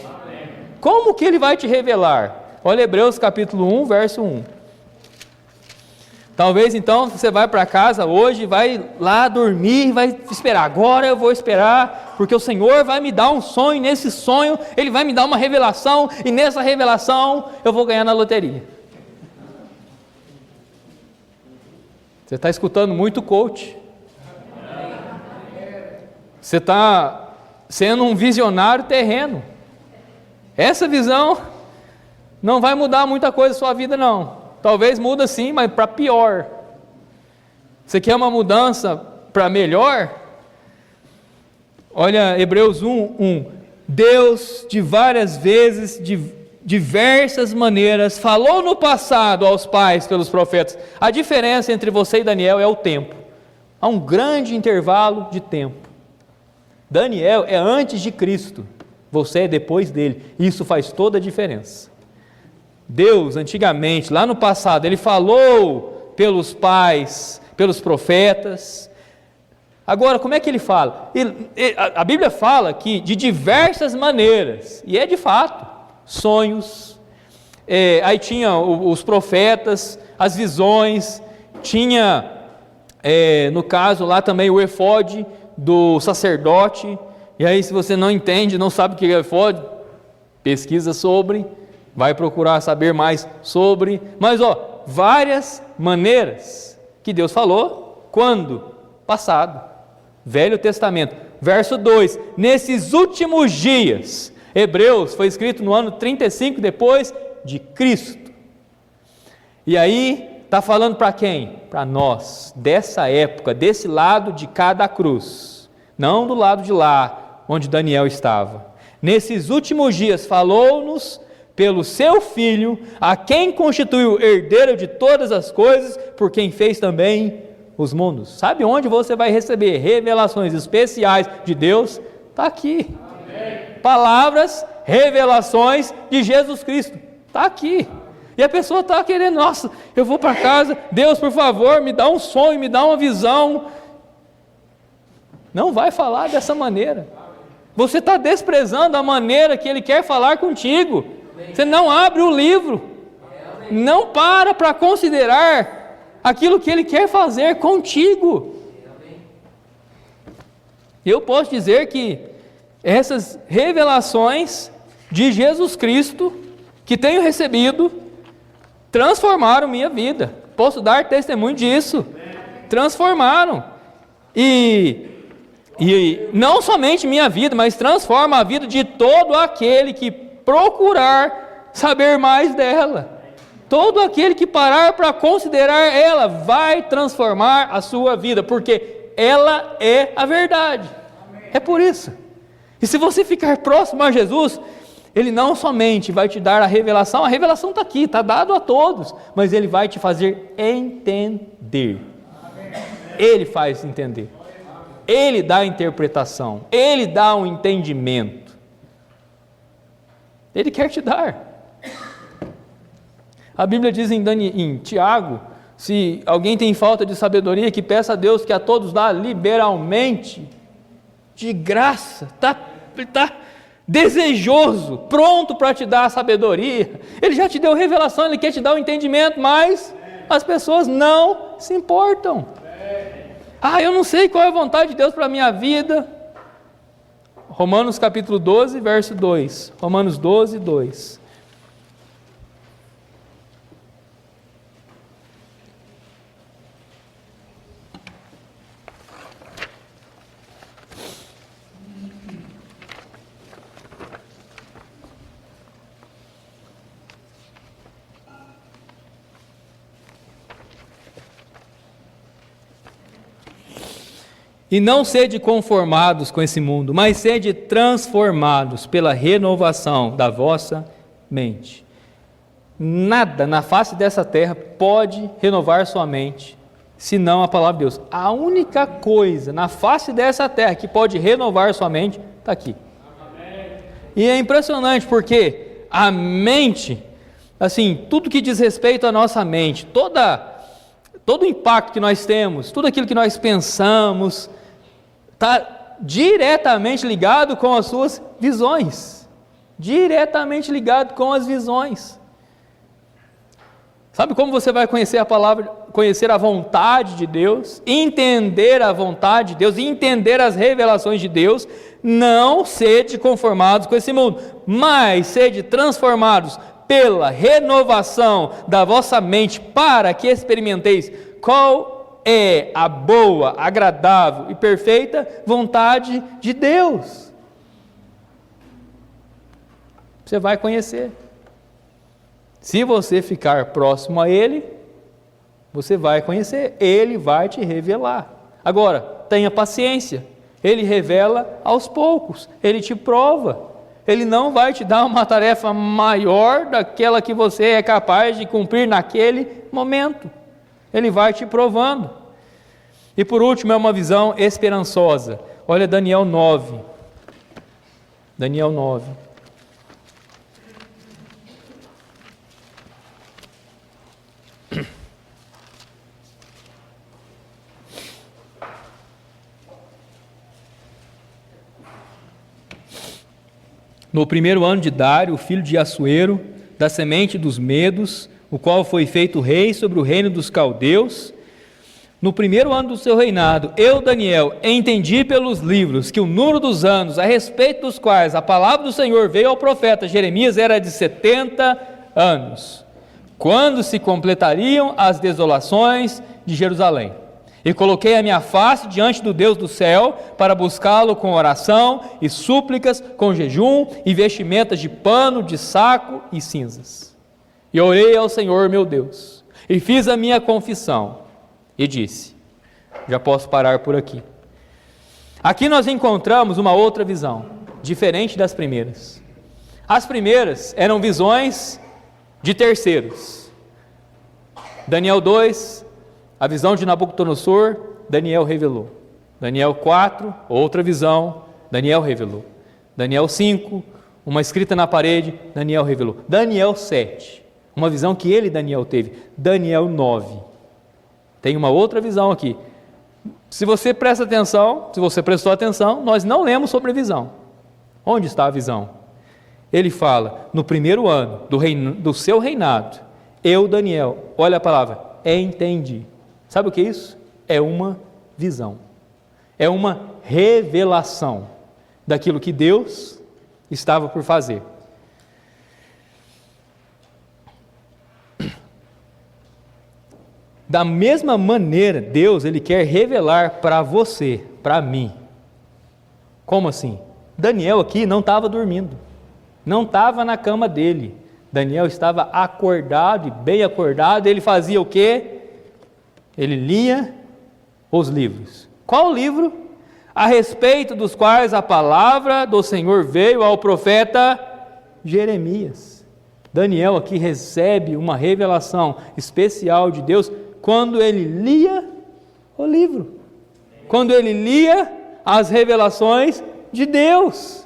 Como que ele vai te revelar? Olha Hebreus capítulo 1, verso 1. Talvez então você vai para casa hoje, vai lá dormir, vai esperar. Agora eu vou esperar, porque o Senhor vai me dar um sonho, nesse sonho Ele vai me dar uma revelação, e nessa revelação eu vou ganhar na loteria. Você está escutando muito coach. Você está sendo um visionário terreno. Essa visão não vai mudar muita coisa na sua vida não. Talvez muda sim, mas para pior. Você quer uma mudança para melhor? Olha Hebreus 1. Deus de várias vezes, de diversas maneiras, falou no passado aos pais pelos profetas. A diferença entre você e Daniel é o tempo. Há um grande intervalo de tempo. Daniel é antes de Cristo, você é depois dele. Isso faz toda a diferença. Deus, antigamente, lá no passado, Ele falou pelos pais, pelos profetas. Agora, como é que Ele fala? A Bíblia fala que de diversas maneiras, e é de fato, sonhos, aí tinha os profetas, as visões, tinha, no caso lá também o efode do sacerdote, e aí se você não entende, não sabe o que é efode, pesquisa sobre, vai procurar saber mais sobre, mas várias maneiras que Deus falou, quando? Passado, Velho Testamento, verso 2, nesses últimos dias, Hebreus foi escrito no ano 35 depois de Cristo, e aí está falando para quem? Para nós, dessa época, desse lado de cada cruz, não do lado de lá, onde Daniel estava. Nesses últimos dias falou-nos pelo seu Filho, a quem constituiu herdeiro de todas as coisas, por quem fez também os mundos. Sabe onde você vai receber revelações especiais de Deus? Está aqui. Palavras, revelações de Jesus Cristo. Está aqui. E a pessoa está querendo, nossa, eu vou para casa, Deus, por favor, me dá um sonho, me dá uma visão. Não vai falar dessa maneira. Você está desprezando a maneira que Ele quer falar contigo. Você não abre o livro. Não para considerar aquilo que Ele quer fazer contigo. Eu posso dizer que essas revelações de Jesus Cristo que tenho recebido transformaram minha vida. Posso dar testemunho disso. Transformaram. E não somente minha vida, mas transforma a vida de todo aquele que procurar saber mais dela. Todo aquele que parar para considerar ela vai transformar a sua vida, porque ela é a verdade. É por isso. E se você ficar próximo a Jesus, Ele não somente vai te dar a revelação está aqui, está dado a todos, mas Ele vai te fazer entender. Ele faz entender. Ele dá a interpretação, Ele dá um entendimento. Ele quer te dar. A Bíblia diz em Tiago, se alguém tem falta de sabedoria, que peça a Deus que a todos dá liberalmente, de graça, está desejoso, pronto para te dar a sabedoria. Ele já te deu revelação, Ele quer te dar o entendimento, mas as pessoas não se importam. Eu não sei qual é a vontade de Deus para a minha vida. Romanos capítulo 12, verso 2. Romanos 12, 2. E não sede conformados com esse mundo, mas sede transformados pela renovação da vossa mente. Nada na face dessa terra pode renovar sua mente, senão a palavra de Deus. A única coisa na face dessa terra que pode renovar sua mente está aqui. E é impressionante porque a mente, assim, tudo que diz respeito à nossa mente, todo o impacto que nós temos, tudo aquilo que nós pensamos, está diretamente ligado com as suas visões. Diretamente ligado com as visões. Sabe como você vai conhecer a palavra, conhecer a vontade de Deus, entender a vontade de Deus, entender as revelações de Deus? Não sede conformados com esse mundo, mas sede transformados pela renovação da vossa mente, para que experimenteis qual é a boa, agradável e perfeita vontade de Deus. Você vai conhecer. Se você ficar próximo a Ele, você vai conhecer. Ele vai te revelar. Agora, tenha paciência. Ele revela aos poucos. Ele te prova. Ele não vai te dar uma tarefa maior daquela que você é capaz de cumprir naquele momento. Ele vai te provando. E por último, é uma visão esperançosa. Olha Daniel 9. Daniel 9. No primeiro ano de Dário, filho de Assuero, da semente dos Medos, o qual foi feito rei sobre o reino dos caldeus, no primeiro ano do seu reinado, eu, Daniel, entendi pelos livros que o número dos anos a respeito dos quais a palavra do Senhor veio ao profeta Jeremias era de 70 anos, quando se completariam as desolações de Jerusalém. E coloquei a minha face diante do Deus do céu para buscá-lo com oração e súplicas, com jejum e vestimentas de pano, de saco e cinzas. E orei ao Senhor meu Deus, e fiz a minha confissão, e disse, já posso parar por aqui. Aqui nós encontramos uma outra visão, diferente das primeiras. As primeiras eram visões de terceiros. Daniel 2, a visão de Nabucodonosor, Daniel revelou. Daniel 4, outra visão, Daniel revelou. Daniel 5, uma escrita na parede, Daniel revelou. Daniel 7, uma visão que ele, Daniel, teve. Daniel 9, tem uma outra visão aqui. Se você presta atenção, se você prestou atenção, nós não lemos sobre a visão. Onde está a visão? Ele fala, no primeiro ano do seu reinado, eu, Daniel, olha a palavra, entendi. Sabe o que é isso? É uma visão. É uma revelação daquilo que Deus estava por fazer. Da mesma maneira, Deus, Ele quer revelar para você, para mim. Como assim? Daniel aqui não estava dormindo, não estava na cama dele. Daniel estava acordado e bem acordado. Ele fazia o quê? Ele lia os livros. Qual livro? A respeito dos quais a palavra do Senhor veio ao profeta Jeremias. Daniel aqui recebe uma revelação especial de Deus quando ele lia o livro, quando ele lia as revelações de Deus.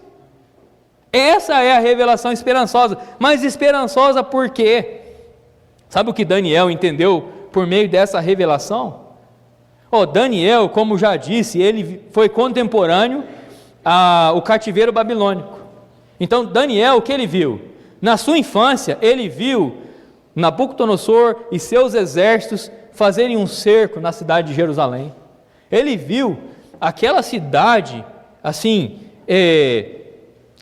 Essa é a revelação esperançosa. Mas esperançosa por quê? Sabe o que Daniel entendeu por meio dessa revelação? Daniel, como já disse, ele foi contemporâneo ao cativeiro babilônico. Então Daniel, o que ele viu? Na sua infância, ele viu Nabucodonosor e seus exércitos fazerem um cerco na cidade de Jerusalém. Ele viu aquela cidade, assim,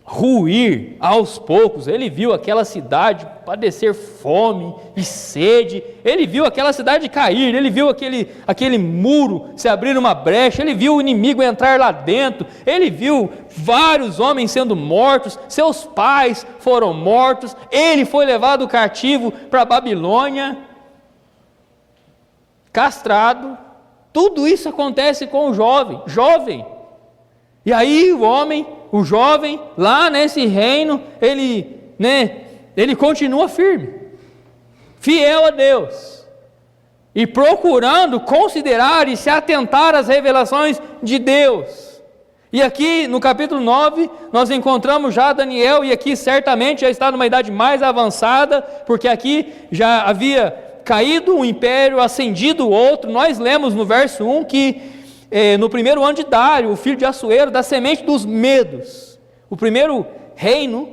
ruir aos poucos. Ele viu aquela cidade padecer fome e sede. Ele viu aquela cidade cair. Ele viu aquele muro se abrir uma brecha. Ele viu o inimigo entrar lá dentro. Ele viu vários homens sendo mortos. Seus pais foram mortos. Ele foi levado cativo para a Babilônia, castrado. Tudo isso acontece com o jovem. E aí o jovem, lá nesse reino, ele continua firme, fiel a Deus, e procurando considerar e se atentar às revelações de Deus. E aqui no capítulo 9, nós encontramos já Daniel, e aqui certamente já está numa idade mais avançada, porque aqui já havia caído um império, ascendido outro. Nós lemos no verso 1 que no primeiro ano de Dário, o filho de Assuero, da semente dos Medos, o primeiro reino,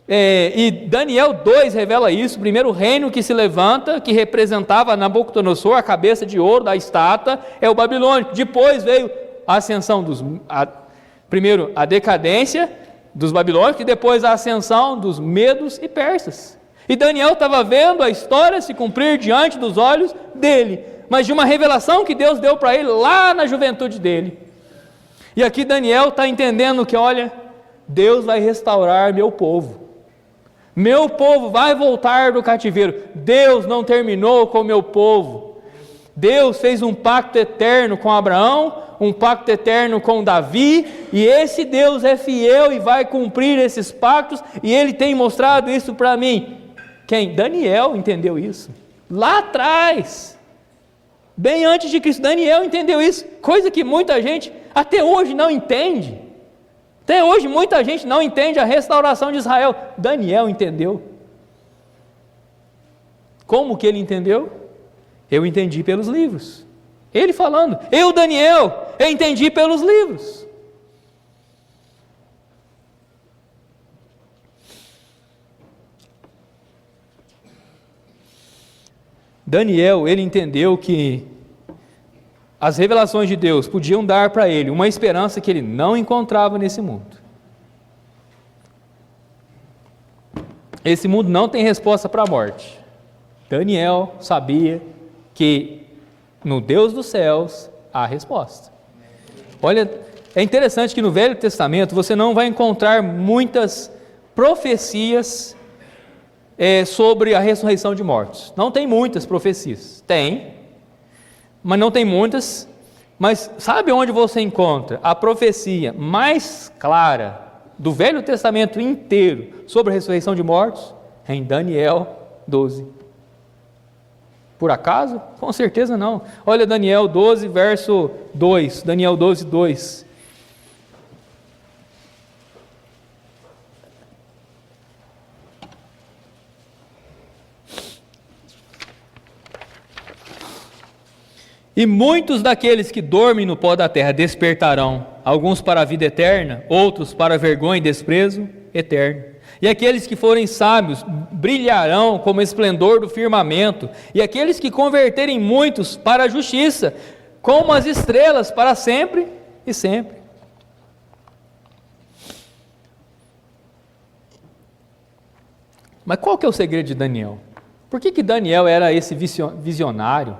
e Daniel 2 revela isso, o primeiro reino que se levanta, que representava Nabucodonosor, a cabeça de ouro da estátua, é o babilônico. Depois veio a ascensão primeiro a decadência dos babilônicos, e depois a ascensão dos medos e persas. E Daniel estava vendo a história se cumprir diante dos olhos dele, mas de uma revelação que Deus deu para ele lá na juventude dele. E aqui Daniel está entendendo que, olha, Deus vai restaurar meu povo vai voltar do cativeiro. Deus não terminou com o meu povo. Deus fez um pacto eterno com Abraão, um pacto eterno com Davi, e esse Deus é fiel e vai cumprir esses pactos, e Ele tem mostrado isso para mim. Quem? Daniel entendeu isso, lá atrás, bem antes de Cristo. Daniel entendeu isso, coisa que muita gente até hoje não entende. Até hoje muita gente não entende a restauração de Israel. Daniel entendeu. Como que ele entendeu? Eu entendi pelos livros. Ele falando, eu, Daniel, eu entendi pelos livros. Daniel, ele entendeu que as revelações de Deus podiam dar para ele uma esperança que ele não encontrava nesse mundo. Esse mundo não tem resposta para a morte. Daniel sabia que no Deus dos céus há resposta. Olha, é interessante que no Velho Testamento você não vai encontrar muitas profecias sobre a ressurreição de mortos. Não tem muitas profecias. Tem, mas não tem muitas. Mas sabe onde você encontra a profecia mais clara do Velho Testamento inteiro sobre a ressurreição de mortos? É em Daniel 12. Por acaso? Com certeza não. Olha Daniel 12, verso 2. Daniel 12, 2. E muitos daqueles que dormem no pó da terra despertarão, alguns para a vida eterna, outros para a vergonha e desprezo eterno. E aqueles que forem sábios brilharão como esplendor do firmamento, e aqueles que converterem muitos para a justiça, como as estrelas para sempre e sempre. Mas qual que é o segredo de Daniel? Por que Daniel era esse visionário?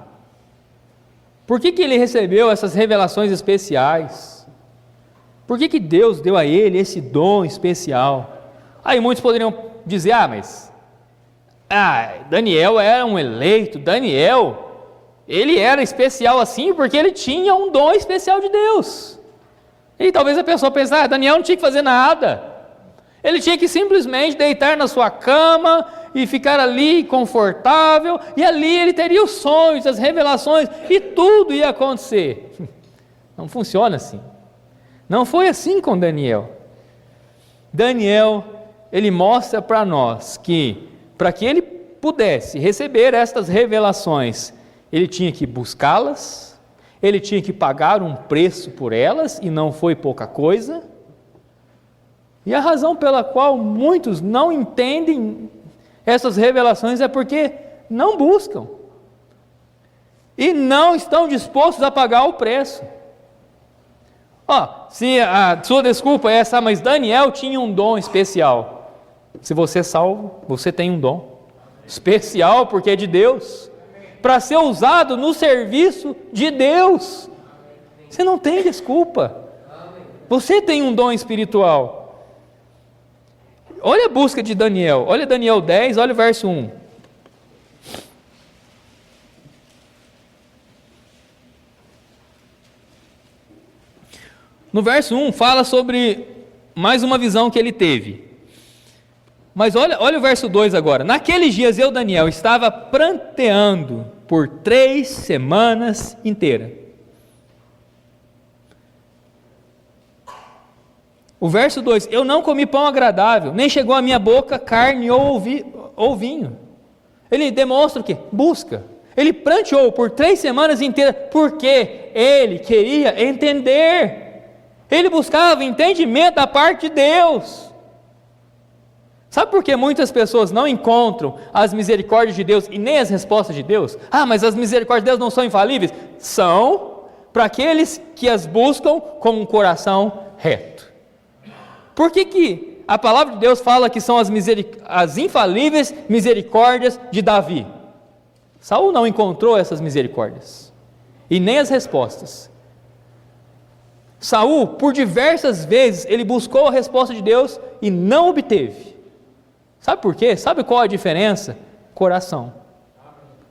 Por que ele recebeu essas revelações especiais? Por que Deus deu a ele esse dom especial? Aí muitos poderiam dizer, mas Daniel era um eleito, Daniel, ele era especial assim porque ele tinha um dom especial de Deus. E talvez a pessoa pense, Daniel não tinha que fazer nada, ele tinha que simplesmente deitar na sua cama e ficar ali confortável, e ali ele teria os sonhos, as revelações, e tudo ia acontecer. Não funciona assim. Não foi assim com Daniel. Daniel, ele mostra para nós que, para que ele pudesse receber estas revelações, ele tinha que buscá-las, ele tinha que pagar um preço por elas, e não foi pouca coisa. E a razão pela qual muitos não entendem essas revelações é porque não buscam e não estão dispostos a pagar o preço. Se a sua desculpa é essa, mas Daniel tinha um dom especial. Se você é salvo, você tem um dom especial porque é de Deus, para ser usado no serviço de Deus. Você não tem desculpa. Você tem um dom espiritual. Olha a busca de Daniel, olha Daniel 10, olha o verso 1. No verso 1 fala sobre mais uma visão que ele teve. Mas olha o verso 2 agora. Naqueles dias eu, Daniel, estava pranteando por 3 semanas inteiras. O verso 2, eu não comi pão agradável, nem chegou à minha boca carne ou vinho. Ele demonstra o quê? Busca. Ele pranteou por 3 semanas inteiras, porque ele queria entender. Ele buscava entendimento da parte de Deus. Sabe por que muitas pessoas não encontram as misericórdias de Deus e nem as respostas de Deus? Mas as misericórdias de Deus não são infalíveis? São para aqueles que as buscam com um coração reto. Por que a palavra de Deus fala que são as infalíveis misericórdias de Davi? Saul não encontrou essas misericórdias e nem as respostas. Saul, por diversas vezes, ele buscou a resposta de Deus e não obteve. Sabe por quê? Sabe qual a diferença? Coração.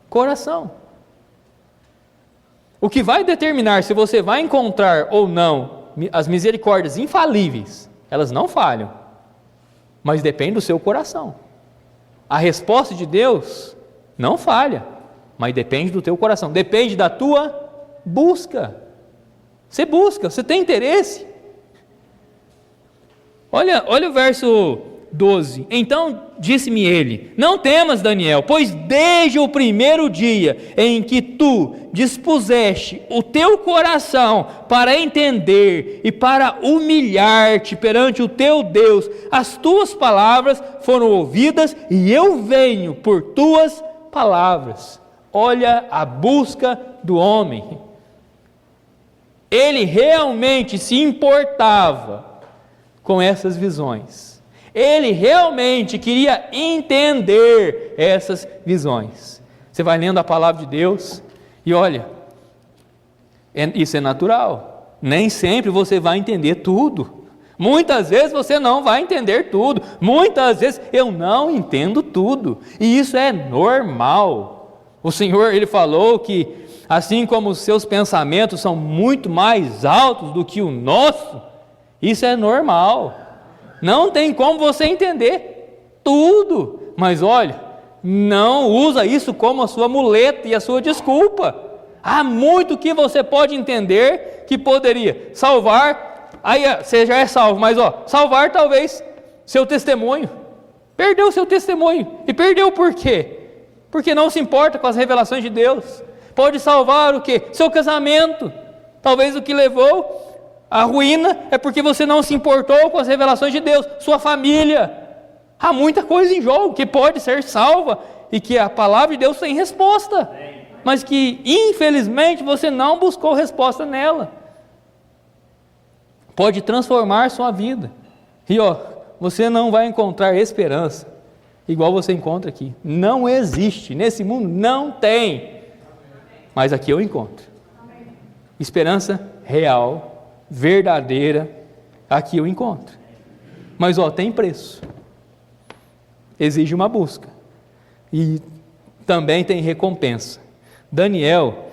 Coração. O que vai determinar se você vai encontrar ou não as misericórdias infalíveis, elas não falham, mas depende do seu coração. A resposta de Deus não falha, mas depende do teu coração, depende da tua busca. Você busca, você tem interesse. Olha o verso 12. Então disse-me ele: não temas, Daniel, pois desde o primeiro dia em que tu dispuseste o teu coração para entender e para humilhar-te perante o teu Deus, as tuas palavras foram ouvidas e eu venho por tuas palavras. Olha a busca do homem. Ele realmente se importava com essas visões. Ele realmente queria entender essas visões. Você vai lendo a palavra de Deus e olha, isso é natural. Nem sempre você vai entender tudo. Muitas vezes você não vai entender tudo. Muitas vezes eu não entendo tudo. E isso é normal. O Senhor, Ele falou que assim como os seus pensamentos são muito mais altos do que o nosso, isso é normal. Não tem como você entender tudo, mas olha, não usa isso como a sua muleta e a sua desculpa. Há muito que você pode entender que poderia salvar, aí você já é salvo, mas salvar talvez seu testemunho. Perdeu seu testemunho, e perdeu por quê? Porque não se importa com as revelações de Deus, Pode salvar o quê? Seu casamento. Talvez o que levou à ruína é porque você não se importou com as revelações de Deus. Sua família. Há muita coisa em jogo que pode ser salva e que a palavra de Deus tem resposta, mas que infelizmente você não buscou resposta nela. Pode transformar sua vida. E você não vai encontrar esperança igual você encontra aqui. Não existe, nesse mundo não tem. Mas aqui eu encontro. Esperança real, verdadeira, aqui eu encontro. Mas tem preço. Exige uma busca. E também tem recompensa. Daniel,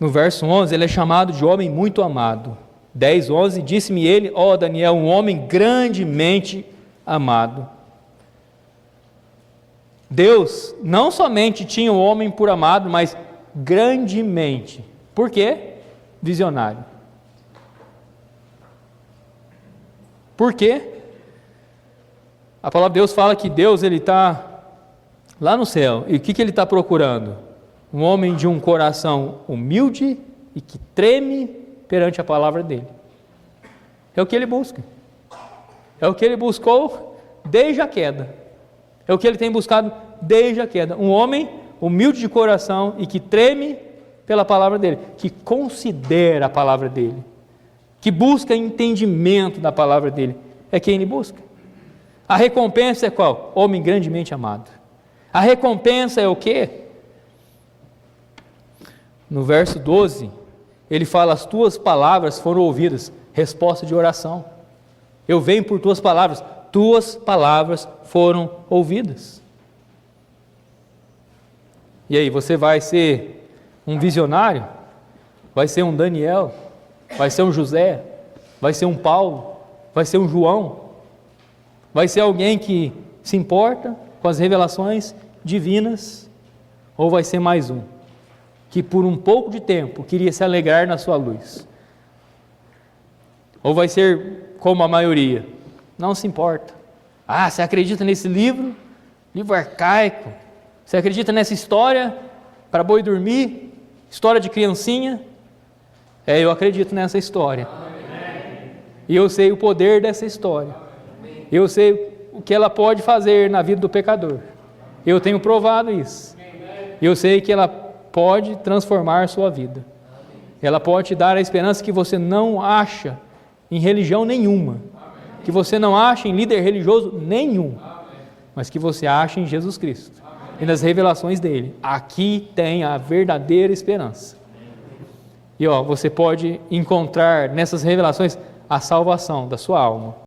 no verso 11, ele é chamado de homem muito amado. 10:11, disse-me ele, Daniel, um homem grandemente amado. Deus não somente tinha o homem por amado, mas grandemente. Por quê? Visionário. Por quê? A palavra de Deus fala que Deus está lá no céu. E o que ele está procurando? Um homem de um coração humilde e que treme perante a palavra dele. É o que ele busca. É o que ele buscou desde a queda. É o que ele tem buscado desde a queda. Um homem humilde de coração e que treme pela palavra dele, que considera a palavra dele, que busca entendimento da palavra dele. É quem ele busca. A recompensa é qual? Homem grandemente amado. A recompensa é o quê? No verso 12, ele fala, as tuas palavras foram ouvidas. Resposta de oração. Eu venho por tuas palavras foram ouvidas. E aí, você vai ser um visionário? Vai ser um Daniel? Vai ser um José? Vai ser um Paulo? Vai ser um João? Vai ser alguém que se importa com as revelações divinas? Ou vai ser mais um, que por um pouco de tempo queria se alegrar na sua luz? Ou vai ser como a maioria, não se importa. Você acredita nesse livro arcaico? Você acredita nessa história para boi dormir? História de criancinha? Eu acredito nessa história. E eu sei o poder dessa história. Eu sei o que ela pode fazer na vida do pecador. Eu tenho provado isso. Eu sei que ela pode transformar sua vida. Ela pode te dar a esperança que você não acha em religião nenhuma, que você não acha em líder religioso nenhum, mas que você acha em Jesus Cristo e nas revelações dele. Aqui tem a verdadeira esperança. E você pode encontrar nessas revelações a salvação da sua alma.